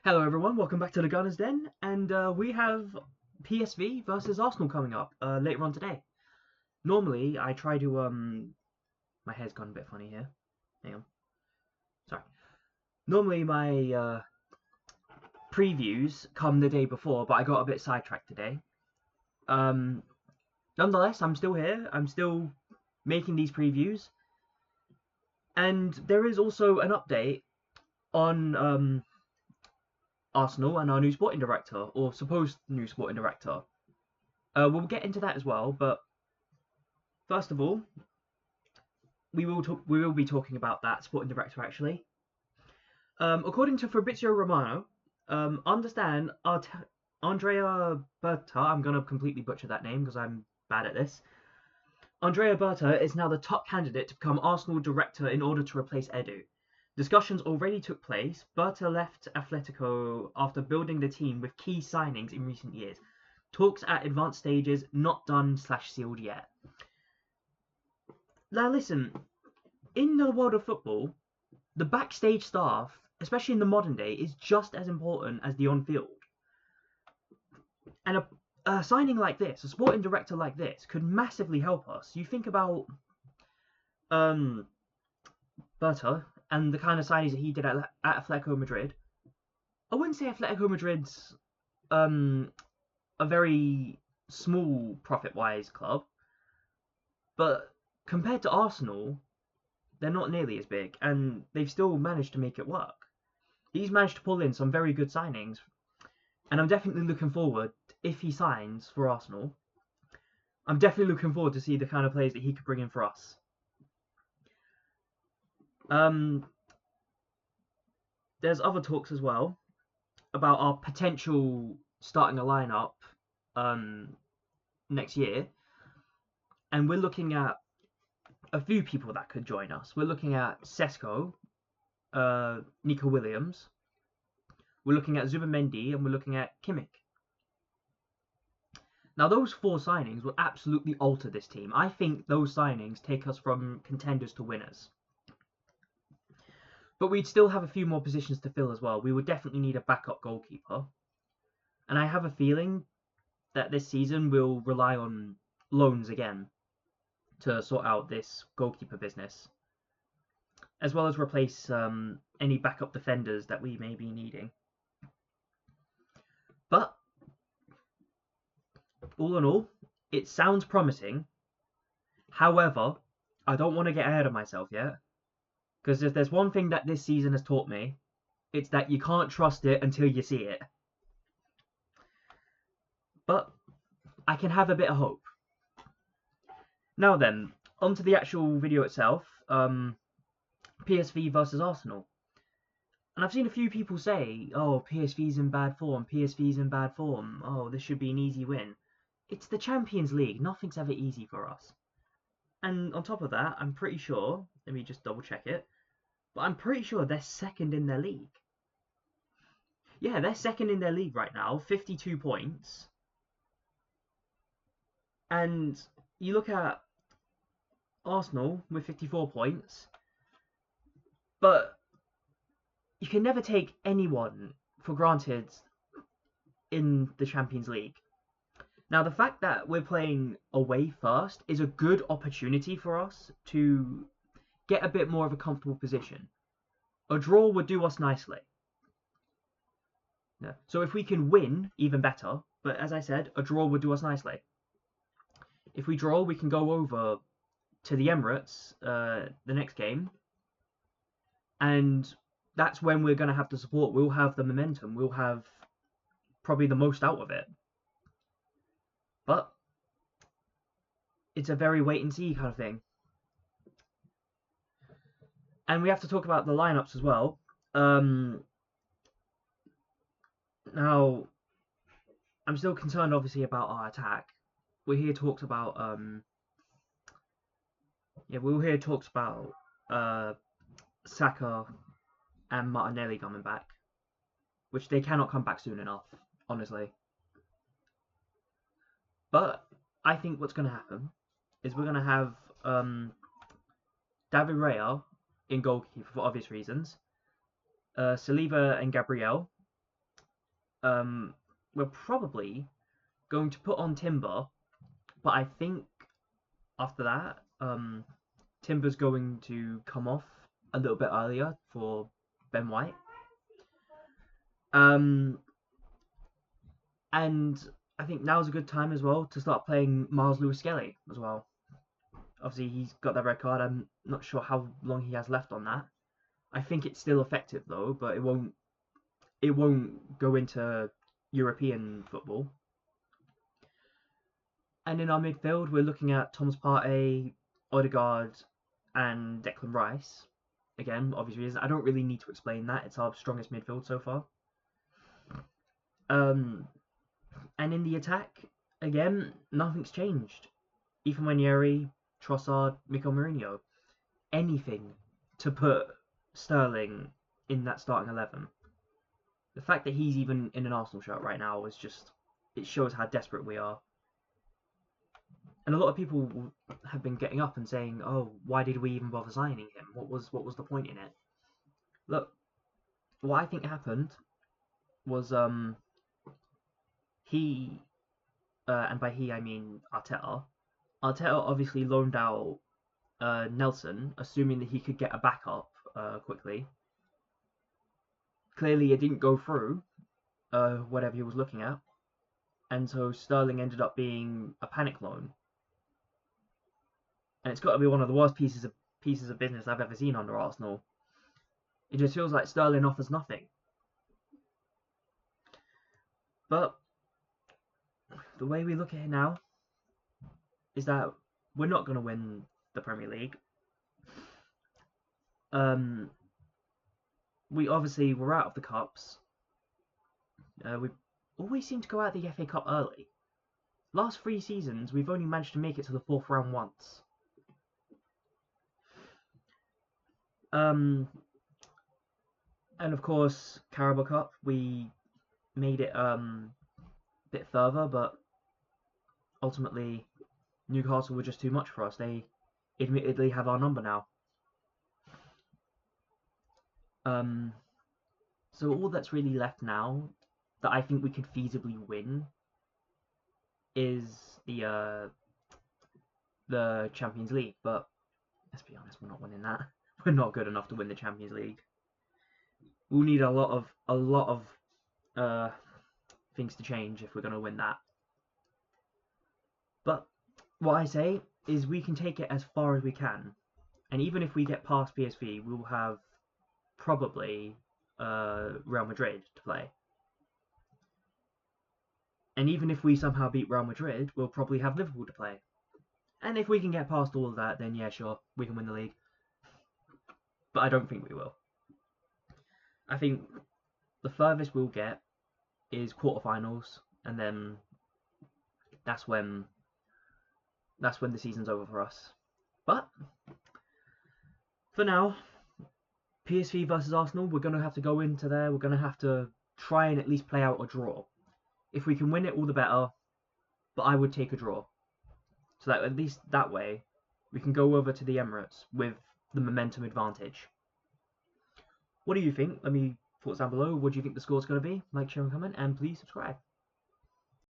Hello everyone, welcome back to the Gunners Den, and we have PSV versus Arsenal coming up later on today. Normally, I try to, my hair's gone a bit funny here. Hang on. Sorry. Normally my previews come the day before, but I got a bit sidetracked today. Nonetheless, I'm still here, I'm still making these previews, and there is also an update on Arsenal and our new sporting director, or supposed new sporting director. We'll get into that as well, but first of all, we will be talking about that sporting director actually. According to Fabrizio Romano, understand Andrea Berta. I'm gonna completely butcher that name because I'm bad at this. Andrea Berta is now the top candidate to become Arsenal director in order to replace Edu. Discussions already took place. Berta left Atletico after building the team with key signings in recent years. Talks at advanced stages, not done/sealed yet. Now listen, in the world of football, the backstage staff, especially in the modern day, is just as important as the on-field. And a signing like this, a sporting director like this, could massively help us. You think about Berta and the kind of signings that he did at Atletico Madrid. I wouldn't say Atletico Madrid's a very small profit-wise club, but compared to Arsenal, they're not nearly as big, and they've still managed to make it work. He's managed to pull in some very good signings, and I'm definitely looking forward, if he signs for Arsenal, I'm definitely looking forward to see the kind of players that he could bring in for us. There's other talks as well about our potential starting a lineup next year, and we're looking at a few people that could join us. We're looking at Sesko, Nico Williams, we're looking at Zubimendi, and we're looking at Kimmich. Now those four signings will absolutely alter this team. I think those signings take us from contenders to winners. But we'd still have a few more positions to fill as well. We would definitely need a backup goalkeeper. And I have a feeling that this season we'll rely on loans again to sort out this goalkeeper business, as well as replace any backup defenders that we may be needing. But all in all, it sounds promising. However, I don't want to get ahead of myself yet, because if there's one thing that this season has taught me, it's that you can't trust it until you see it. But I can have a bit of hope. Now then, onto the actual video itself. PSV versus Arsenal. And I've seen a few people say, oh, PSV's in bad form, PSV's in bad form, oh, this should be an easy win. It's the Champions League, nothing's ever easy for us. And on top of that, I'm pretty sure, let me just double check it, but I'm pretty sure they're second in their league. Yeah, they're second in their league right now, 52 points. And you look at Arsenal with 54 points, but you can never take anyone for granted in the Champions League. Now, the fact that we're playing away first is a good opportunity for us to get a bit more of a comfortable position. A draw would do us nicely. Yeah. So if we can win, even better. But as I said, a draw would do us nicely. If we draw, we can go over to the Emirates the next game. And that's when we're going to have the support. We'll have the momentum. We'll have probably the most out of it. But it's a very wait and see kind of thing. And we have to talk about the lineups as well. Now, I'm still concerned, obviously, about our attack. We'll hear talks about Saka and Martinelli coming back, which they cannot come back soon enough, honestly. But I think what's going to happen is we're going to have David Raya in goalkeeper for obvious reasons, Saliba and Gabriel we're probably going to put on Timber, but I think after that, Timber's going to come off a little bit earlier for Ben White. And I think now's a good time as well to start playing Miles Lewis-Skelly as well. Obviously, he's got that red card. I'm not sure how long he has left on that. I think it's still effective though, but it won't go into European football. And in our midfield, we're looking at Thomas Partey, Odegaard, and Declan Rice. Again, obvious reasons. I don't really need to explain that. It's our strongest midfield so far. And in the attack, again, nothing's changed. Ethan Wanyeri, Trossard, Mikel Mourinho. Anything to put Sterling in that starting 11. The fact that he's even in an Arsenal shirt right now is just, it shows how desperate we are. And a lot of people have been getting up and saying, "Oh, why did we even bother signing him? What was the point in it?" Look, what I think happened was he, and by he I mean Arteta. Arteta obviously loaned out Nelson, assuming that he could get a backup quickly. Clearly, it didn't go through whatever he was looking at, and so Sterling ended up being a panic loan. And it's got to be one of the worst pieces of business I've ever seen under Arsenal. It just feels like Sterling offers nothing. But the way we look at it now is that we're not going to win the Premier League. We're out of the cups. We always seem to go out of the FA Cup early. Last 3 seasons, we've only managed to make it to the 4th round once. And of course, Carabao Cup, we made it a bit further, but ultimately Newcastle were just too much for us. They admittedly have our number now. So all that's really left now that I think we could feasibly win is the Champions League. But let's be honest, we're not winning that. We're not good enough to win the Champions League. We'll need a lot of things to change if we're going to win that. But what I say is we can take it as far as we can, and even if we get past PSV, we'll have probably Real Madrid to play. And even if we somehow beat Real Madrid, we'll probably have Liverpool to play. And if we can get past all of that, then yeah, sure, we can win the league. But I don't think we will. I think the furthest we'll get is quarterfinals, and then that's when the season's over for us. But for now, PSV versus Arsenal, we're going to have to go into there. We're going to have to try and at least play out a draw. If we can win it, all the better. But I would take a draw. So that at least that way, we can go over to the Emirates with the momentum advantage. What do you think? Let me thoughts down below. What do you think the score's going to be? Like, share, and comment, and please subscribe.